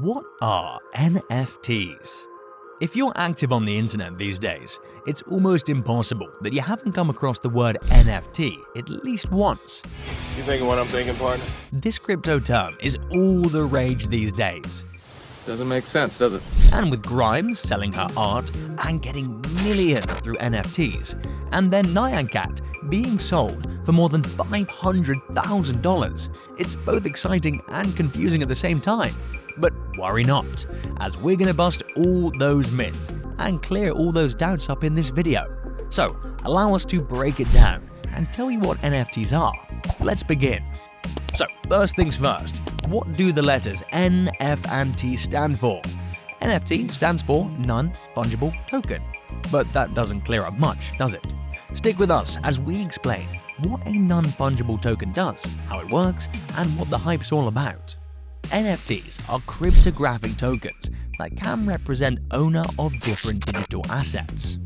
What are NFTs? If you're active on the internet these days, it's almost impossible that you haven't come across the word NFT at least once. You thinking what I'm thinking, partner? This crypto term is all the rage these days. Doesn't make sense, does it? And with Grimes selling her art and getting millions through NFTs, and then Nyan Cat being sold for more than $500,000, it's both exciting and confusing at the same time. But worry not, as we're gonna bust all those myths and clear all those doubts up in this video. So allow us to break it down and tell you what NFTs are. Let's begin. So first things first, what do the letters N, F and T stand for? NFT stands for Non-fungible token, but that doesn't clear up much, does it? Stick with us as we explain what a non-fungible token does, how it works, and what the hype's all about. NFTs are cryptographic tokens that can represent owner of different digital assets.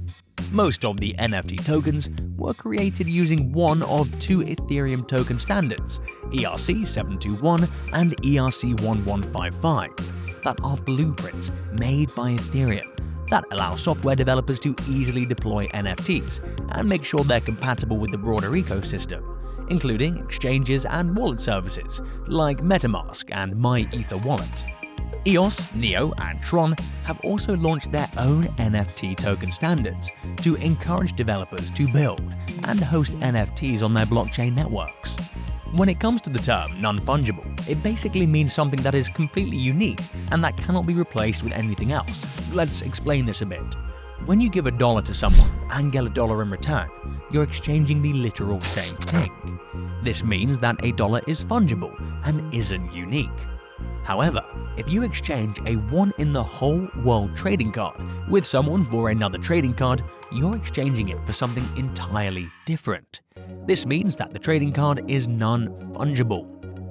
Most of the NFT tokens were created using one of two Ethereum token standards, ERC-721 and ERC-1155, that are blueprints made by Ethereum that allow software developers to easily deploy NFTs and make sure they're compatible with the broader ecosystem, including exchanges and wallet services like MetaMask and MyEtherWallet. EOS, Neo, and Tron have also launched their own NFT token standards to encourage developers to build and host NFTs on their blockchain networks. When it comes to the term non-fungible, it basically means something that is completely unique and that cannot be replaced with anything else. Let's explain this a bit. When you give $1 to someone and get $1 in return, you're exchanging the literal same thing. This means that $1 is fungible and isn't unique. However, if you exchange a one-in-the-whole-world trading card with someone for another trading card, you're exchanging it for something entirely different. This means that the trading card is non-fungible.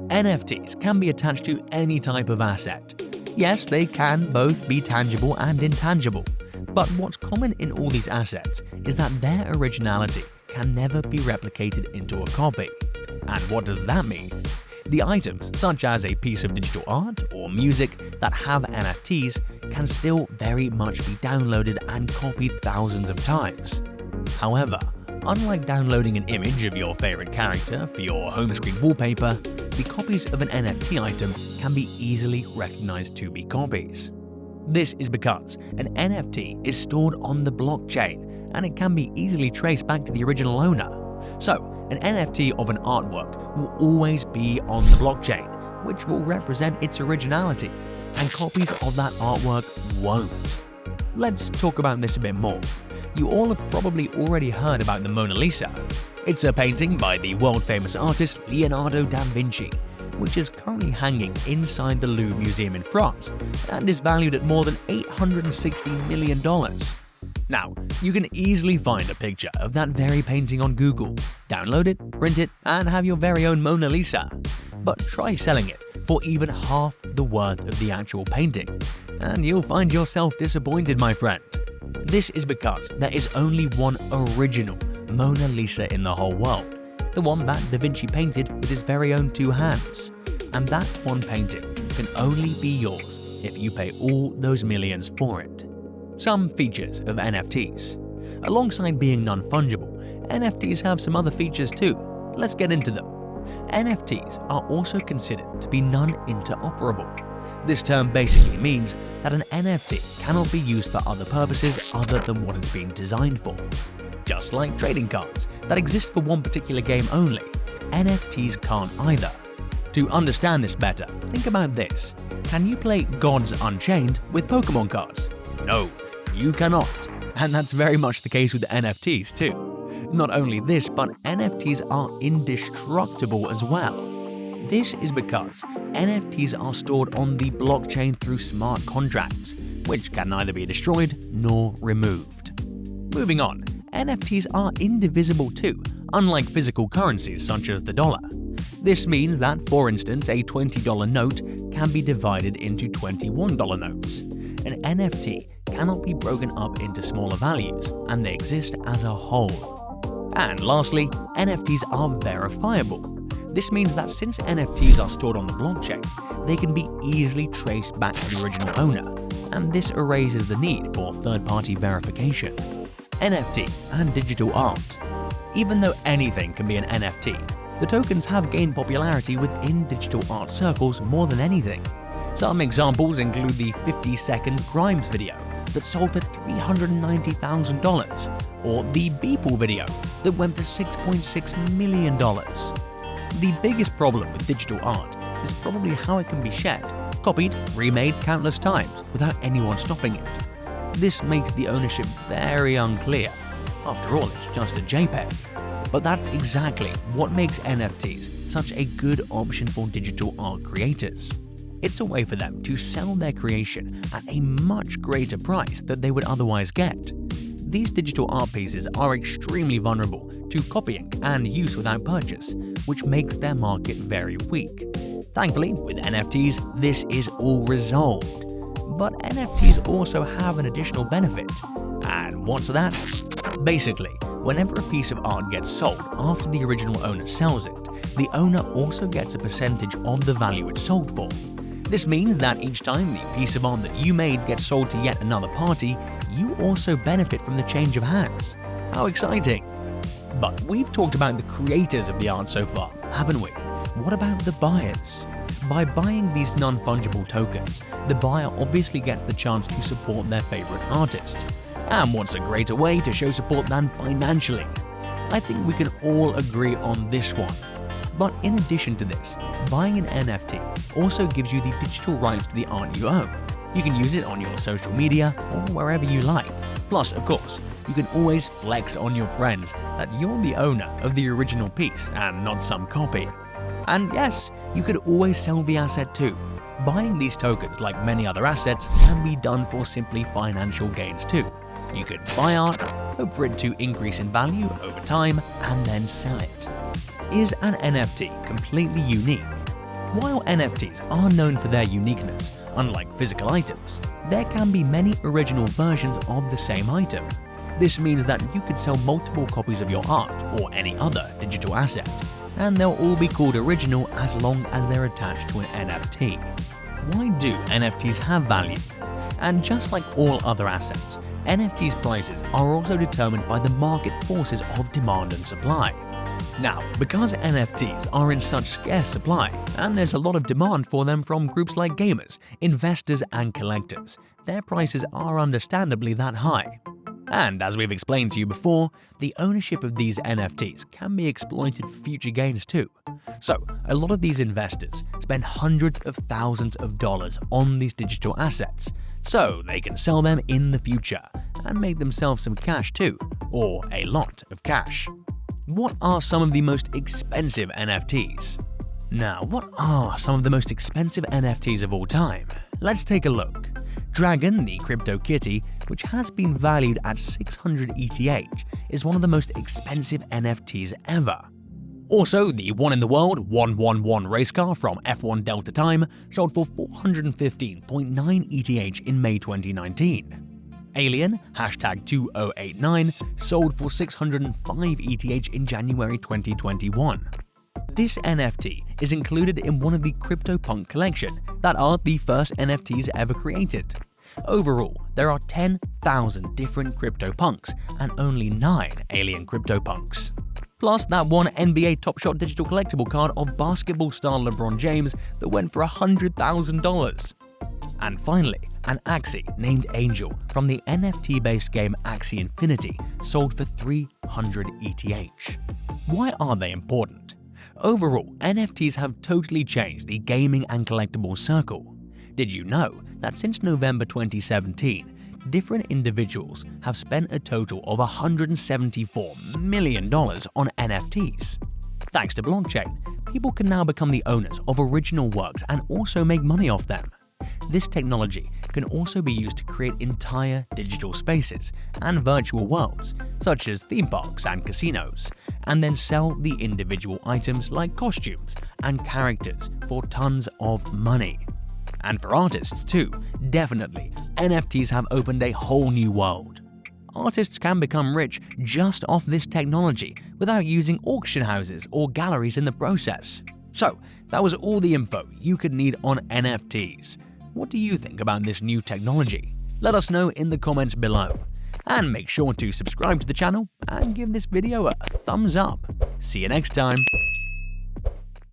NFTs can be attached to any type of asset. Yes, they can both be tangible and intangible, but what's common in all these assets is that their originality can never be replicated into a copy. And what does that mean? The items, such as a piece of digital art or music that have NFTs, can still very much be downloaded and copied thousands of times. However, unlike downloading an image of your favorite character for your home screen wallpaper, the copies of an NFT item can be easily recognized to be copies. This is because an NFT is stored on the blockchain and it can be easily traced back to the original owner. So, an NFT of an artwork will always be on the blockchain, which will represent its originality, and copies of that artwork won't. Let's talk about this a bit more. You all have probably already heard about the Mona Lisa. It's a painting by the world-famous artist Leonardo da Vinci, which is currently hanging inside the Louvre Museum in France and is valued at more than $860 million. Now, you can easily find a picture of that very painting on Google, download it, print it, and have your very own Mona Lisa. But try selling it for even half the worth of the actual painting, and you'll find yourself disappointed, my friend. This is because there is only one original Mona Lisa in the whole world, the one that Da Vinci painted with his very own two hands. And that one painting can only be yours if you pay all those millions for it. Some features of NFTs. Alongside being non-fungible, NFTs have some other features too. Let's get into them. NFTs are also considered to be non-interoperable. This term basically means that an NFT cannot be used for other purposes other than what it's been designed for. Just like trading cards that exist for one particular game only, NFTs can't either. To understand this better, think about this. Can you play Gods Unchained with Pokemon cards? No, you cannot. And that's very much the case with NFTs too. Not only this, but NFTs are indestructible as well. This is because NFTs are stored on the blockchain through smart contracts, which can neither be destroyed nor removed. Moving on, NFTs are indivisible too, unlike physical currencies such as the dollar. This means that, for instance, a $20 note can be divided into $21 notes. An NFT cannot be broken up into smaller values, and they exist as a whole. And lastly, NFTs are verifiable. This means that since NFTs are stored on the blockchain, they can be easily traced back to the original owner, and this erases the need for third-party verification. NFT and digital art. Even though anything can be an NFT, the tokens have gained popularity within digital art circles more than anything. Some examples include the 50-second Grimes video that sold for $390,000, or the Beeple video that went for $6.6 million. The biggest problem with digital art is probably how it can be shared, copied, remade countless times without anyone stopping it. This makes the ownership very unclear. After all, it's just a JPEG. But that's exactly what makes NFTs such a good option for digital art creators. It's a way for them to sell their creation at a much greater price than they would otherwise get. These digital art pieces are extremely vulnerable to copying and use without purchase, which makes their market very weak. Thankfully, with NFTs, this is all resolved. But NFTs also have an additional benefit. And what's that? Basically, whenever a piece of art gets sold after the original owner sells it, the owner also gets a percentage of the value it's sold for. This means that each time the piece of art that you made gets sold to yet another party, you also benefit from the change of hands. How exciting! But we've talked about the creators of the art so far, haven't we? What about the buyers? By buying these non-fungible tokens, the buyer obviously gets the chance to support their favorite artist. And what's a greater way to show support than financially? I think we can all agree on this one. But in addition to this, buying an NFT also gives you the digital rights to the art you own. You can use it on your social media or wherever you like. Plus, of course, you can always flex on your friends that you're the owner of the original piece and not some copy. And yes, you could always sell the asset too. Buying these tokens, like many other assets, can be done for simply financial gains too. You could buy art, hope for it to increase in value over time, and then sell it. Is an NFT completely unique? While NFTs are known for their uniqueness, unlike physical items, there can be many original versions of the same item. This means that you could sell multiple copies of your art or any other digital asset, and they'll all be called original as long as they're attached to an NFT. Why do NFTs have value? And just like all other assets, NFTs prices are also determined by the market forces of demand and supply. Now, because NFTs are in such scarce supply, and there's a lot of demand for them from groups like gamers, investors, and collectors, their prices are understandably that high. And as we've explained to you before, the ownership of these NFTs can be exploited for future gains too. So, a lot of these investors spend hundreds of thousands of dollars on these digital assets, so they can sell them in the future and make themselves some cash too, or a lot of cash. What are some of the most expensive NFTs? Now, what are some of the most expensive NFTs of all time? Let's take a look. Dragon, the crypto kitty, which has been valued at 600 ETH, is one of the most expensive NFTs ever. Also, the one in the world 111 race car from F1 Delta Time sold for 415.9 ETH in May 2019. Alien, #2089, sold for 605 ETH in January 2021. This NFT is included in one of the CryptoPunk collection that are the first NFTs ever created. Overall, there are 10,000 different CryptoPunks and only 9 alien CryptoPunks. Plus that one NBA Top Shot digital collectible card of basketball star LeBron James that went for $100,000. And finally, an Axie named Angel from the NFT-based game Axie Infinity sold for 300 ETH. Why are they important? Overall, NFTs have totally changed the gaming and collectibles circle. Did you know that since November 2017, different individuals have spent a total of $174 million on NFTs? Thanks to blockchain, people can now become the owners of original works and also make money off them. This technology can also be used to create entire digital spaces and virtual worlds, such as theme parks and casinos, and then sell the individual items like costumes and characters for tons of money. And for artists too, definitely, NFTs have opened a whole new world. artists can become rich just off this technology without using auction houses or galleries in the process. So, that was all the info you could need on NFTs. What do you think about this new technology? Let us know in the comments below. And make sure to subscribe to the channel and give this video a thumbs up. See you next time.